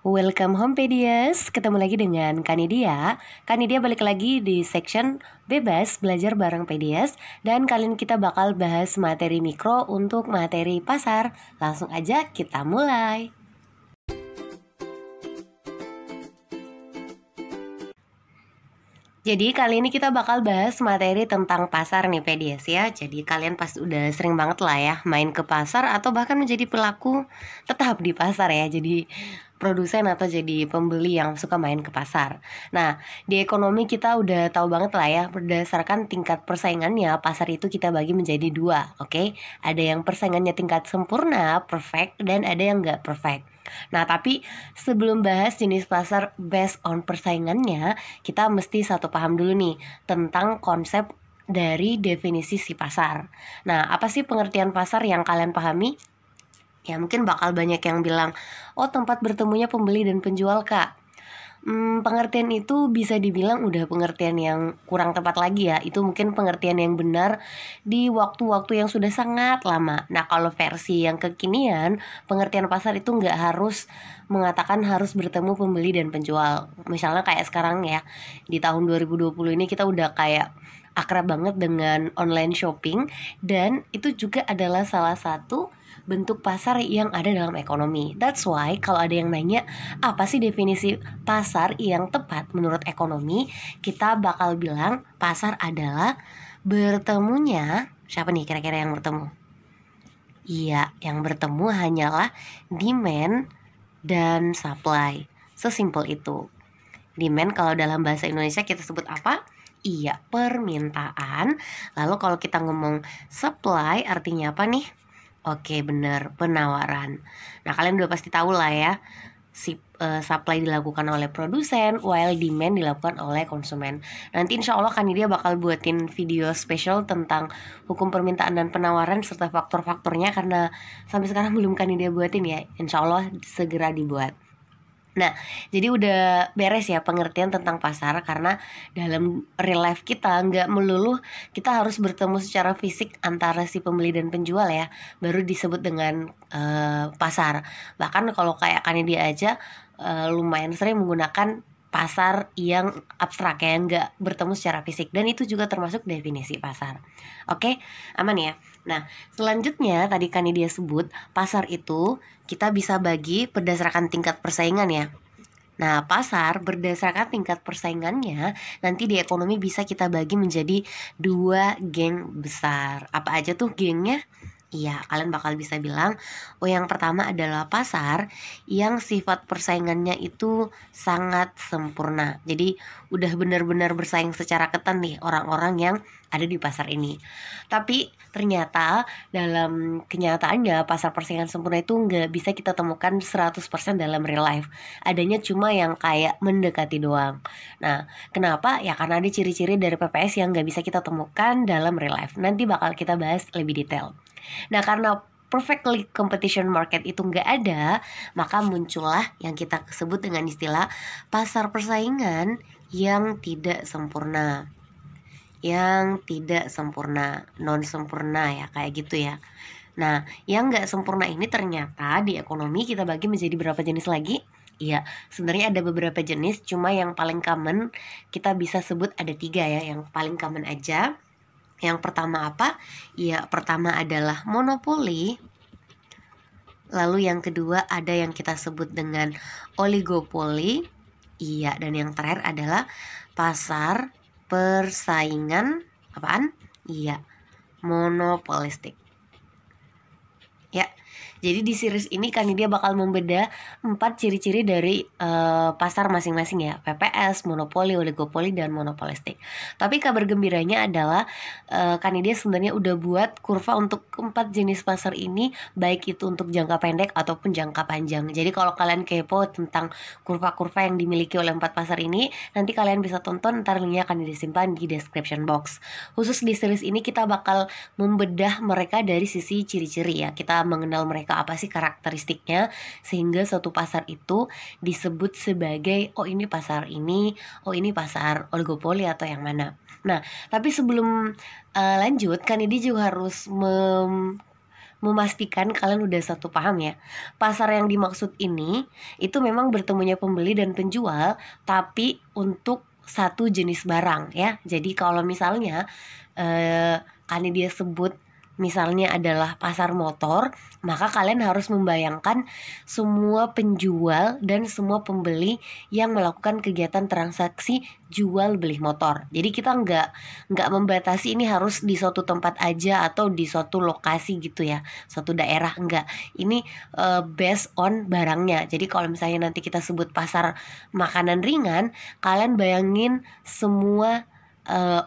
Welcome home Pedias, ketemu lagi dengan Kanidia. Kanidia balik lagi di section bebas belajar bareng Pedias. Dan kali ini kita bakal bahas materi mikro untuk materi pasar. Langsung aja kita mulai. Jadi kali ini kita bakal bahas materi tentang pasar nih Pedias ya. Jadi kalian pasti udah sering banget lah ya main ke pasar atau bahkan menjadi pelaku tetap di pasar ya. Jadi produsen atau jadi pembeli yang suka main ke pasar. Nah, di ekonomi kita udah tahu banget lah ya, berdasarkan tingkat persaingannya pasar itu kita bagi menjadi dua, oke? Ada yang persaingannya tingkat sempurna, perfect, dan ada yang nggak perfect. Nah, tapi sebelum bahas jenis pasar based on persaingannya, kita mesti satu paham dulu nih tentang konsep dari definisi si pasar. Nah, apa sih pengertian pasar yang kalian pahami? Ya mungkin bakal banyak yang bilang, oh tempat bertemunya pembeli dan penjual kak. Pengertian itu bisa dibilang udah pengertian yang kurang tepat lagi ya. Itu mungkin pengertian yang benar di waktu-waktu yang sudah sangat lama. Nah kalau versi yang kekinian, pengertian pasar itu nggak harus mengatakan harus bertemu pembeli dan penjual. Misalnya kayak sekarang ya, di tahun 2020 ini kita udah kayak akrab banget dengan online shopping. Dan itu juga adalah salah satu bentuk pasar yang ada dalam ekonomi. That's why kalau ada yang nanya apa sih definisi pasar yang tepat menurut ekonomi, kita bakal bilang pasar adalah bertemunya, siapa nih kira-kira yang bertemu? Iya, yang bertemu hanyalah demand dan supply. Sesimpel itu. Demand kalau dalam bahasa Indonesia kita sebut apa? Iya, permintaan. Lalu kalau kita ngomong supply artinya apa nih? Oke bener, penawaran. Nah kalian udah pasti tahu lah ya, supply dilakukan oleh produsen, while demand dilakukan oleh konsumen. Nanti insya Allah Kanidia bakal buatin video spesial tentang hukum permintaan dan penawaran serta faktor-faktornya, karena sampai sekarang belum Kanidia buatin ya. Insya Allah segera dibuat. Nah, jadi udah beres ya pengertian tentang pasar, karena dalam real life kita nggak melulu kita harus bertemu secara fisik antara si pembeli dan penjual ya, baru disebut dengan pasar. Bahkan kalau kayak Kanidia aja lumayan sering menggunakan pasar yang abstrak ya, nggak bertemu secara fisik, dan itu juga termasuk definisi pasar. Oke, aman ya. Nah, selanjutnya tadi kan dia sebut pasar itu kita bisa bagi berdasarkan tingkat persaingan ya. Nah, pasar berdasarkan tingkat persaingannya nanti di ekonomi bisa kita bagi menjadi dua geng besar. Apa aja tuh gengnya? Iya, kalian bakal bisa bilang, oh yang pertama adalah pasar yang sifat persaingannya itu sangat sempurna. Jadi udah benar-benar bersaing secara ketat nih orang-orang yang ada di pasar ini. Tapi ternyata dalam kenyataannya pasar persaingan sempurna itu nggak bisa kita temukan 100% dalam real life. Adanya cuma yang kayak mendekati doang. Nah, kenapa? Ya karena ada ciri-ciri dari PPS yang nggak bisa kita temukan dalam real life. Nanti bakal kita bahas lebih detail. Nah karena perfectly competition market itu nggak ada, maka muncullah yang kita sebut dengan istilah pasar persaingan yang tidak sempurna. Yang tidak sempurna, non sempurna ya, kayak gitu ya. Nah yang nggak sempurna ini ternyata di ekonomi kita bagi menjadi berapa jenis lagi? Iya, sebenarnya ada beberapa jenis, cuma yang paling common kita bisa sebut ada 3 ya, yang paling common aja. Yang pertama apa? Ya, pertama adalah monopoli. Lalu yang kedua ada yang kita sebut dengan oligopoli. Iya, dan yang terakhir adalah pasar persaingan apaan? Iya, monopolistik. Ya, jadi di series ini Kanidia bakal membedah 4 ciri-ciri dari pasar masing-masing ya, PPS, monopoli, oligopoli, dan monopolistik. Tapi kabar gembiranya adalah Kanidia sebenarnya udah buat kurva untuk 4 jenis pasar ini, baik itu untuk jangka pendek ataupun jangka panjang. Jadi kalau kalian kepo tentang kurva-kurva yang dimiliki oleh 4 pasar ini, nanti kalian bisa tonton, ntar linknya akan disimpan di description box. Khusus di series ini kita bakal membedah mereka dari sisi ciri-ciri ya. Kita mengenal mereka apa sih karakteristiknya, sehingga suatu pasar itu disebut sebagai oh ini pasar ini, oh ini pasar oligopoli atau yang mana. Nah tapi sebelum lanjut kan ini juga harus memastikan kalian udah satu paham ya. Pasar yang dimaksud ini itu memang bertemunya pembeli dan penjual, tapi untuk satu jenis barang ya. Jadi kalau misalnya kan dia sebut misalnya adalah pasar motor, maka kalian harus membayangkan semua penjual dan semua pembeli yang melakukan kegiatan transaksi jual beli motor. Jadi kita nggak membatasi ini harus di suatu tempat aja atau di suatu lokasi gitu ya, suatu daerah, enggak. Ini based on barangnya. Jadi kalau misalnya nanti kita sebut pasar makanan ringan, kalian bayangin semua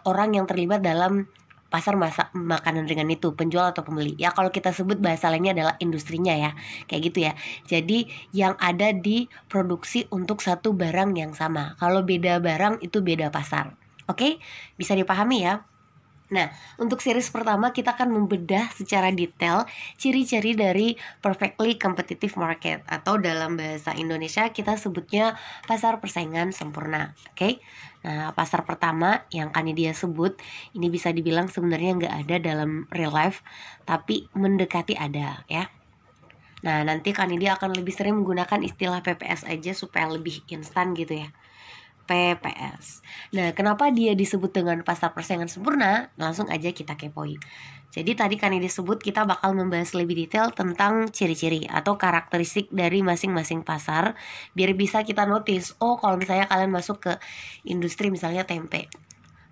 orang yang terlibat dalam pasar makanan ringan itu, penjual atau pembeli. Ya kalau kita sebut bahasa lainnya adalah industrinya ya, kayak gitu ya. Jadi yang ada di produksi untuk satu barang yang sama. Kalau beda barang itu beda pasar. Oke, bisa dipahami ya. Nah, untuk series pertama kita akan membedah secara detail ciri-ciri dari perfectly competitive market, atau dalam bahasa Indonesia kita sebutnya pasar persaingan sempurna. Oke. Nah, pasar pertama yang Kanidia sebut ini bisa dibilang sebenarnya nggak ada dalam real life, tapi mendekati ada ya. Nah, nanti Kanidia akan lebih sering menggunakan istilah PPS aja supaya lebih instan gitu ya. PPS. Nah, kenapa dia disebut dengan pasar persaingan sempurna? Langsung aja kita kepoin. Jadi tadi kan yang disebut kita bakal membahas lebih detail tentang ciri-ciri atau karakteristik dari masing-masing pasar, biar bisa kita notice, oh kalau misalnya kalian masuk ke industri misalnya tempe,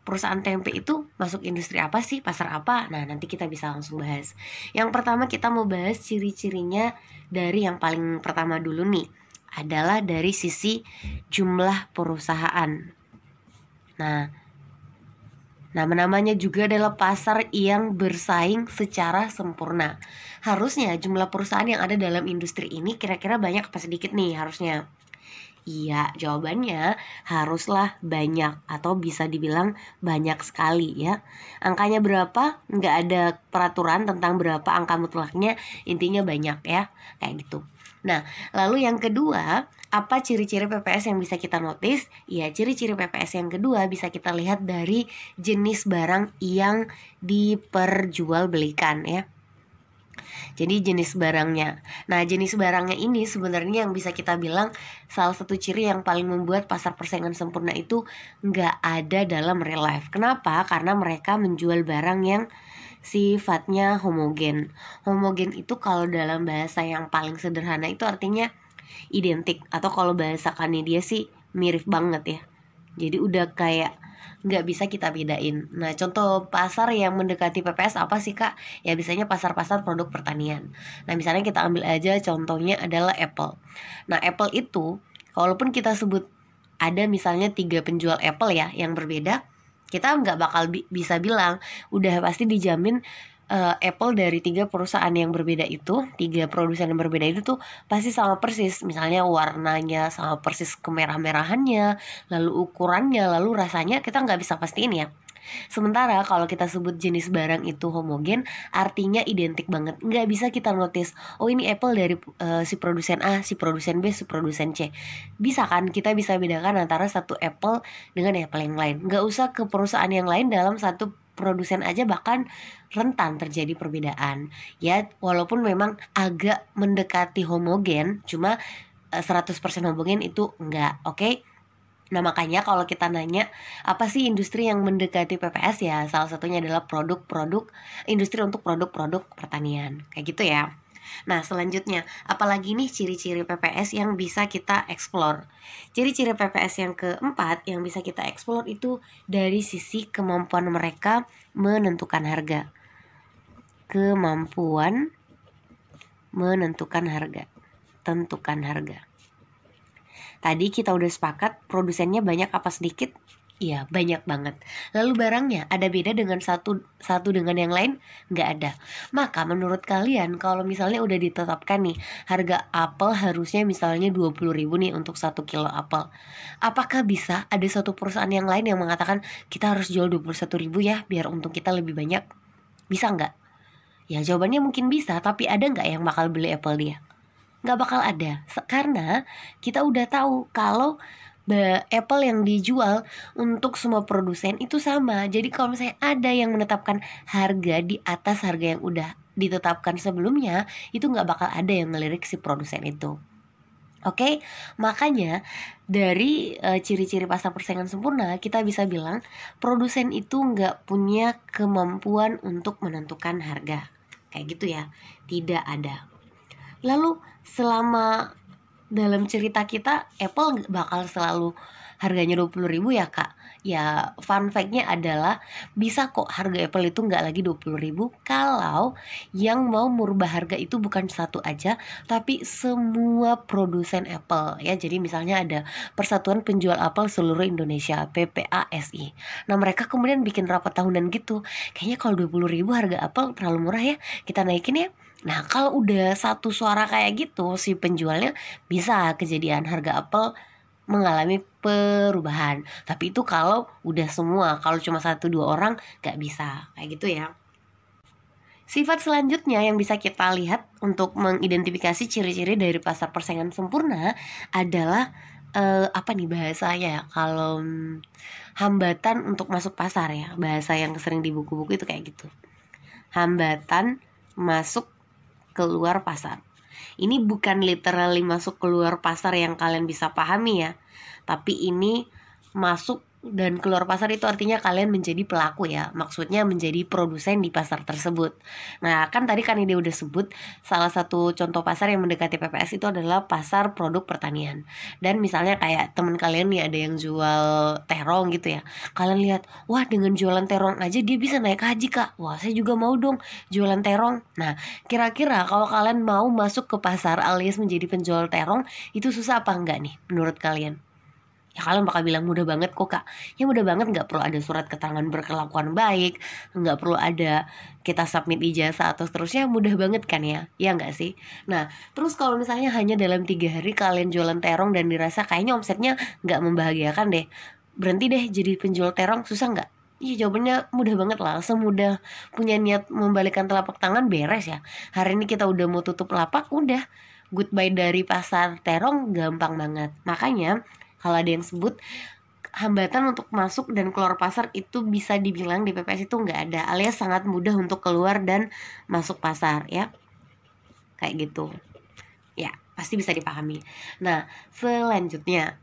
perusahaan tempe itu masuk industri apa sih, pasar apa? Nah, nanti kita bisa langsung bahas. Yang pertama kita mau bahas ciri-cirinya dari yang paling pertama dulu nih, adalah dari sisi jumlah perusahaan. Nah, nama-namanya juga adalah pasar yang bersaing secara sempurna. Harusnya jumlah perusahaan yang ada dalam industri ini kira-kira banyak apa sedikit nih harusnya? Iya, jawabannya haruslah banyak atau bisa dibilang banyak sekali ya. Angkanya berapa? Nggak ada peraturan tentang berapa angka mutlaknya, intinya banyak ya, kayak gitu. Nah, lalu yang kedua, apa ciri-ciri PPS yang bisa kita notice? Ya, ciri-ciri PPS yang kedua bisa kita lihat dari jenis barang yang diperjualbelikan ya. Jadi jenis barangnya. Nah, jenis barangnya ini sebenarnya yang bisa kita bilang salah satu ciri yang paling membuat pasar persaingan sempurna itu nggak ada dalam real life. Kenapa? Karena mereka menjual barang yang sifatnya homogen. Homogen itu kalau dalam bahasa yang paling sederhana itu artinya identik, atau kalau bahasa dia sih mirip banget ya. Jadi udah kayak nggak bisa kita bedain. Nah, contoh pasar yang mendekati PPS apa sih kak? Ya biasanya pasar-pasar produk pertanian. Nah, misalnya kita ambil aja contohnya adalah Apple. Nah, Apple itu walaupun kita sebut ada misalnya 3 penjual Apple ya yang berbeda, kita nggak bakal bisa bilang udah pasti dijamin Apple dari 3 perusahaan yang berbeda itu, 3 produsen yang berbeda itu tuh pasti sama persis. Misalnya warnanya sama persis, kemerah-merahannya, lalu ukurannya, lalu rasanya kita nggak bisa pastiin ya. Sementara kalau kita sebut jenis barang itu homogen, artinya identik banget. Nggak bisa kita notice, oh ini Apple dari si produsen A, si produsen B, si produsen C. Bisa kan kita bisa bedakan antara satu Apple dengan Apple yang lain. Nggak usah ke perusahaan yang lain, dalam satu produsen aja bahkan rentan terjadi perbedaan. Ya walaupun memang agak mendekati homogen, cuma 100% homogen itu enggak, oke? Nah makanya kalau kita nanya apa sih industri yang mendekati PPS, ya salah satunya adalah produk-produk industri untuk produk-produk pertanian, kayak gitu ya. Nah selanjutnya, apalagi nih ciri-ciri PPS yang bisa kita explore. Ciri-ciri PPS yang keempat yang bisa kita explore itu dari sisi kemampuan mereka menentukan harga. Kemampuan menentukan harga, tentukan harga. Tadi kita udah sepakat produsennya banyak apa sedikit? Iya banyak banget. Lalu barangnya ada beda dengan satu dengan yang lain? Nggak ada. Maka menurut kalian kalau misalnya udah ditetapkan nih harga apel harusnya misalnya 20.000 nih untuk 1 kilo apel, apakah bisa ada satu perusahaan yang lain yang mengatakan kita harus jual 21.000 ya biar untung kita lebih banyak? Bisa nggak? Ya jawabannya mungkin bisa, tapi ada nggak yang bakal beli apel dia? Nggak bakal ada, karena kita udah tahu kalau Apple yang dijual untuk semua produsen itu sama. Jadi kalau misalnya ada yang menetapkan harga di atas harga yang udah ditetapkan sebelumnya, itu nggak bakal ada yang ngelirik si produsen itu. Oke, makanya dari ciri-ciri pasar persaingan sempurna kita bisa bilang produsen itu nggak punya kemampuan untuk menentukan harga. Kayak gitu ya, tidak ada. Lalu selama dalam cerita kita Apple bakal selalu harganya 20.000 ya kak. Ya fun fact-nya adalah bisa kok harga Apple itu nggak lagi 20.000 kalau yang mau merubah harga itu bukan satu aja tapi semua produsen Apple ya. Jadi misalnya ada Persatuan Penjual Apple Seluruh Indonesia, PPASI. Nah mereka kemudian bikin rapat tahunan gitu, kayaknya kalau 20.000 harga Apple terlalu murah ya, kita naikin ya. Nah kalau udah satu suara kayak gitu, si penjualnya bisa kejadian harga Apple mengalami perubahan. Tapi itu kalau udah semua, kalau cuma 1-2 orang gak bisa, kayak gitu ya. Sifat selanjutnya yang bisa kita lihat untuk mengidentifikasi ciri-ciri dari pasar persaingan sempurna adalah apa nih bahasanya ya, kalau hambatan untuk masuk pasar ya, bahasa yang sering di buku-buku itu kayak gitu. Hambatan masuk keluar pasar. Ini bukan literally masuk keluar pasar yang kalian bisa pahami ya, tapi ini masuk dan keluar pasar itu artinya kalian menjadi pelaku ya, maksudnya menjadi produsen di pasar tersebut. Nah kan tadi kan ide udah sebut salah satu contoh pasar yang mendekati PPS itu adalah pasar produk pertanian. Dan misalnya kayak teman kalian nih ada yang jual terong gitu ya, kalian lihat, wah dengan jualan terong aja dia bisa naik haji kak, wah saya juga mau dong jualan terong. Nah kira-kira kalau kalian mau masuk ke pasar alias menjadi penjual terong, itu susah apa enggak nih menurut kalian? Ya kalian bakal bilang mudah banget kok kak. Ya mudah banget, nggak perlu ada surat keterangan berkelakuan baik, nggak perlu ada kita submit ijazah atau seterusnya, mudah banget kan ya. Ya nggak sih. Nah terus kalau misalnya hanya dalam 3 hari kalian jualan terong dan dirasa kayaknya omsetnya nggak membahagiakan deh, berhenti deh jadi penjual terong, susah nggak? Iya jawabannya mudah banget lah. Semudah punya niat membalikkan telapak tangan, beres ya. Hari ini kita udah mau tutup lapak, udah goodbye dari pasar terong, gampang banget. Makanya kalau ada yang sebut hambatan untuk masuk dan keluar pasar itu bisa dibilang di PPS itu nggak ada, alias sangat mudah untuk keluar dan masuk pasar ya, kayak gitu ya, pasti bisa dipahami. Nah selanjutnya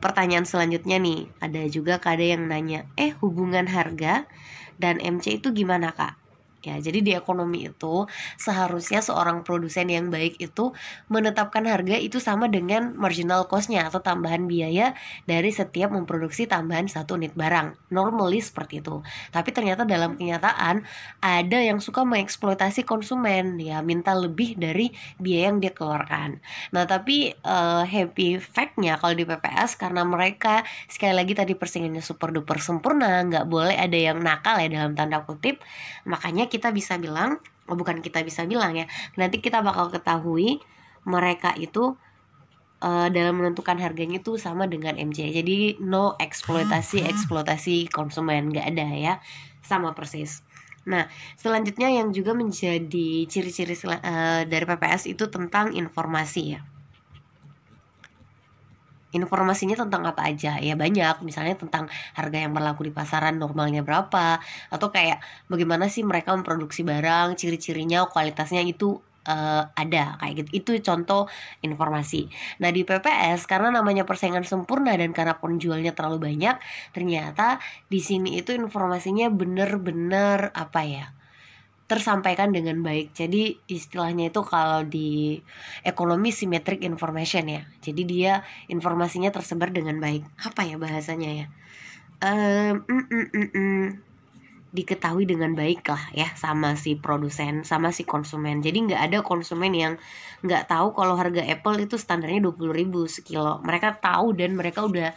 pertanyaan selanjutnya nih, ada juga ada yang nanya, hubungan harga dan MC itu gimana kak? Ya, jadi di ekonomi itu seharusnya seorang produsen yang baik itu menetapkan harga itu sama dengan marginal cost-nya atau tambahan biaya dari setiap memproduksi tambahan satu unit barang. Normally seperti itu. Tapi ternyata dalam kenyataan ada yang suka mengeksploitasi konsumen, ya minta lebih dari biaya yang dia keluarkan. Nah, tapi happy fact-nya kalau di PPS, karena mereka sekali lagi tadi persaingannya super duper sempurna, nggak boleh ada yang nakal ya dalam tanda kutip, makanya kita bisa bilang, bukan kita bisa bilang ya, nanti kita bakal ketahui mereka itu dalam menentukan harganya itu sama dengan MC. Jadi no eksploitasi konsumen, nggak ada ya, sama persis. Nah selanjutnya yang juga menjadi ciri-ciri dari PPS itu tentang informasi ya. Informasinya tentang apa aja? Ya banyak, misalnya tentang harga yang berlaku di pasaran normalnya berapa, atau kayak bagaimana sih mereka memproduksi barang, ciri-cirinya, kualitasnya itu ada kayak gitu. Itu contoh informasi. Nah di PPS karena namanya persaingan sempurna dan karena penjualnya terlalu banyak, ternyata di sini itu informasinya bener-bener apa ya, tersampaikan dengan baik. Jadi istilahnya itu kalau di ekonomi symmetric information ya. Jadi dia informasinya tersebar dengan baik. Apa ya bahasanya ya? Diketahui dengan baik lah ya sama si produsen, sama si konsumen. Jadi nggak ada konsumen yang nggak tahu kalau harga Apple itu standarnya 20.000 sekilo. Mereka tahu dan mereka udah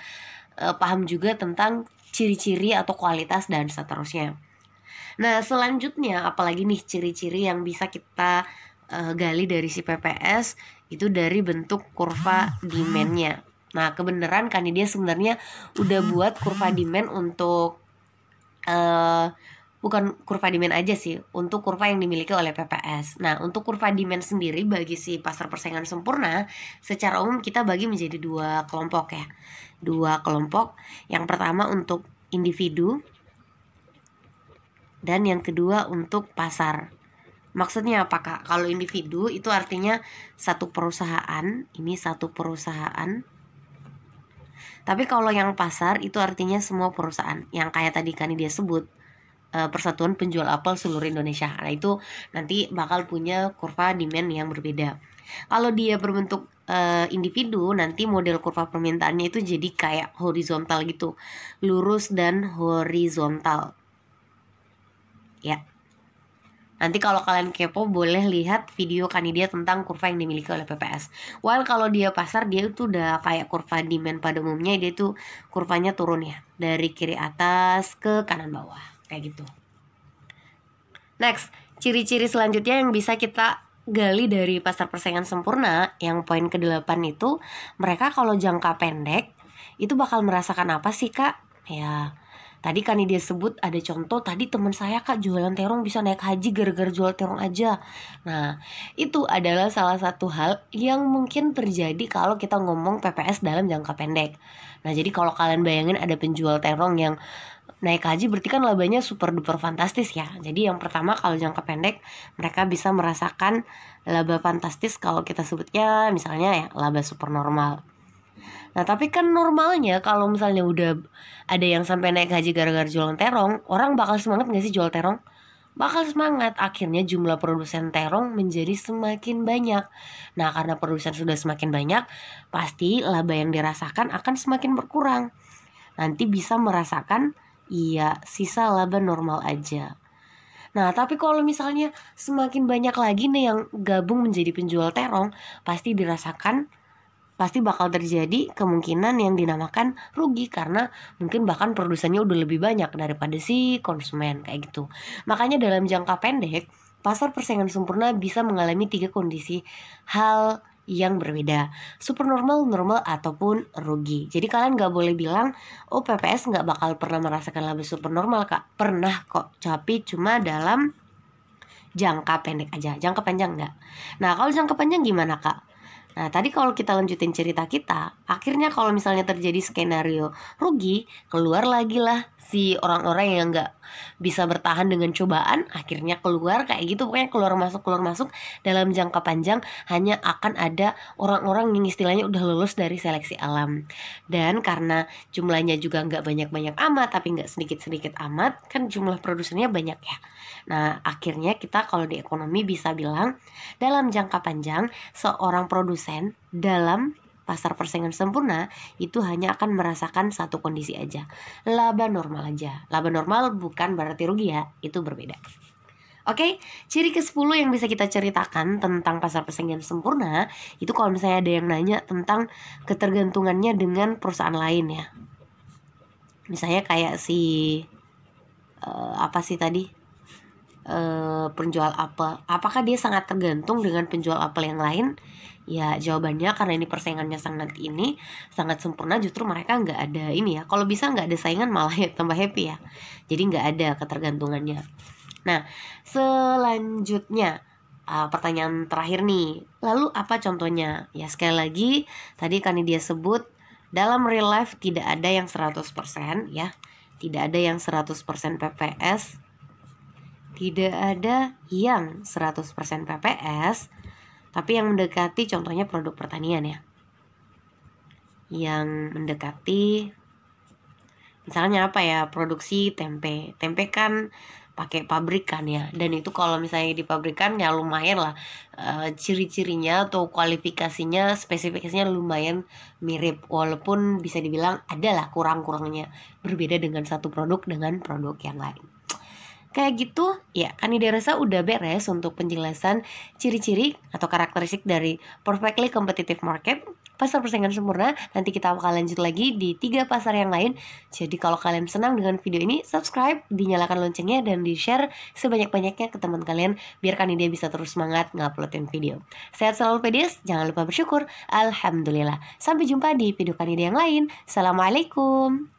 paham juga tentang ciri-ciri atau kualitas dan seterusnya. Nah selanjutnya apalagi nih ciri-ciri yang bisa kita gali dari si PPS itu dari bentuk kurva demand-nya. Nah kebenaran kan dia sebenarnya udah buat kurva demand untuk bukan kurva demand aja sih, untuk kurva yang dimiliki oleh PPS. Nah untuk kurva demand sendiri bagi si pasar persaingan sempurna, secara umum kita bagi menjadi 2 kelompok ya. 2 kelompok. Yang pertama untuk individu, dan yang kedua untuk pasar. Maksudnya apa Kak? Kalau individu itu artinya satu perusahaan, ini satu perusahaan. Tapi kalau yang pasar itu artinya semua perusahaan. Yang kayak tadi kan dia sebut, Persatuan Penjual Apel Seluruh Indonesia. Nah itu nanti bakal punya kurva demand yang berbeda. Kalau dia berbentuk individu, nanti model kurva permintaannya itu jadi kayak horizontal gitu, lurus dan horizontal. Ya. Nanti kalau kalian kepo boleh lihat video Kanidia tentang kurva yang dimiliki oleh PPS. While kalau dia pasar, dia itu udah kayak kurva demand pada umumnya, dia tuh kurvanya turun ya, dari kiri atas ke kanan bawah, kayak gitu. Next, ciri-ciri selanjutnya yang bisa kita gali dari pasar persaingan sempurna, yang poin ke-8 itu, mereka kalau jangka pendek itu bakal merasakan apa sih Kak? Ya, tadi kan dia sebut ada contoh, tadi teman saya Kak jualan terong bisa naik haji gara-gara jual terong aja. Nah, itu adalah salah satu hal yang mungkin terjadi kalau kita ngomong PPS dalam jangka pendek. Nah, jadi kalau kalian bayangin ada penjual terong yang naik haji, berarti kan labanya super duper fantastis ya. Jadi yang pertama kalau jangka pendek mereka bisa merasakan laba fantastis, kalau kita sebutnya misalnya ya laba super normal. Nah tapi kan normalnya kalau misalnya udah ada yang sampai naik haji gara-gara jualan terong, orang bakal semangat gak sih jual terong? Bakal semangat. Akhirnya jumlah produsen terong menjadi semakin banyak. Nah karena produsen sudah semakin banyak, pasti laba yang dirasakan akan semakin berkurang. Nanti bisa merasakan sisa laba normal aja. Nah tapi kalau misalnya semakin banyak lagi nih yang gabung menjadi penjual terong, pasti bakal terjadi kemungkinan yang dinamakan rugi, karena mungkin bahkan produsennya udah lebih banyak daripada si konsumen, kayak gitu. Makanya dalam jangka pendek pasar persaingan sempurna bisa mengalami 3 kondisi hal yang berbeda: super normal, normal, ataupun rugi. Jadi kalian gak boleh bilang oh PPS gak bakal pernah merasakan laba super normal Kak. Pernah kok, tapi cuma dalam jangka pendek aja, jangka panjang enggak. Nah kalau jangka panjang gimana Kak? Nah tadi kalau kita lanjutin cerita kita, akhirnya kalau misalnya terjadi skenario rugi, keluar lagi lah si orang-orang yang gak bisa bertahan dengan cobaan, akhirnya keluar kayak gitu. Pokoknya keluar masuk. Dalam jangka panjang hanya akan ada orang-orang yang istilahnya udah lulus dari seleksi alam. Dan karena jumlahnya juga gak banyak-banyak amat, tapi gak sedikit-sedikit amat, kan jumlah produsennya banyak ya. Nah akhirnya kita kalau di ekonomi bisa bilang dalam jangka panjang seorang produsen dalam pasar persaingan sempurna itu hanya akan merasakan satu kondisi aja, laba normal aja. Laba normal bukan berarti rugi ya, itu berbeda. Oke, ciri ke-10 yang bisa kita ceritakan tentang pasar persaingan sempurna itu kalau misalnya ada yang nanya tentang ketergantungannya dengan perusahaan lain ya. Misalnya kayak penjual apel, apakah dia sangat tergantung dengan penjual apel yang lain? Ya jawabannya karena ini persaingannya sangat sempurna, justru mereka nggak ada ini ya. Kalau bisa nggak ada saingan malah ya tambah happy ya. Jadi nggak ada ketergantungannya. Nah selanjutnya pertanyaan terakhir nih, lalu apa contohnya? Ya sekali lagi tadi kan dia sebut dalam real life tidak ada yang 100% ya. Tidak ada yang 100% PPS, tidak ada yang 100% PPS, tapi yang mendekati contohnya produk pertanian ya. Yang mendekati misalnya apa ya, produksi tempe. Tempe kan pakai pabrikan ya, dan itu kalau misalnya di pabrikan ya lumayan lah ciri-cirinya atau kualifikasinya, spesifikasinya lumayan mirip, walaupun bisa dibilang adalah kurang-kurangnya, berbeda dengan satu produk dengan produk yang lain. Kayak gitu ya, Kanidia rasa udah beres untuk penjelasan ciri-ciri atau karakteristik dari perfectly competitive market, pasar persaingan sempurna. Nanti kita bakal lanjut lagi di 3 pasar yang lain. Jadi kalau kalian senang dengan video ini, subscribe, dinyalakan loncengnya, dan di-share sebanyak-banyaknya ke teman kalian biar Kanidia bisa terus semangat nguploadin video. Sehat selalu PDS, jangan lupa bersyukur. Alhamdulillah. Sampai jumpa di video Kanidia yang lain. Assalamualaikum.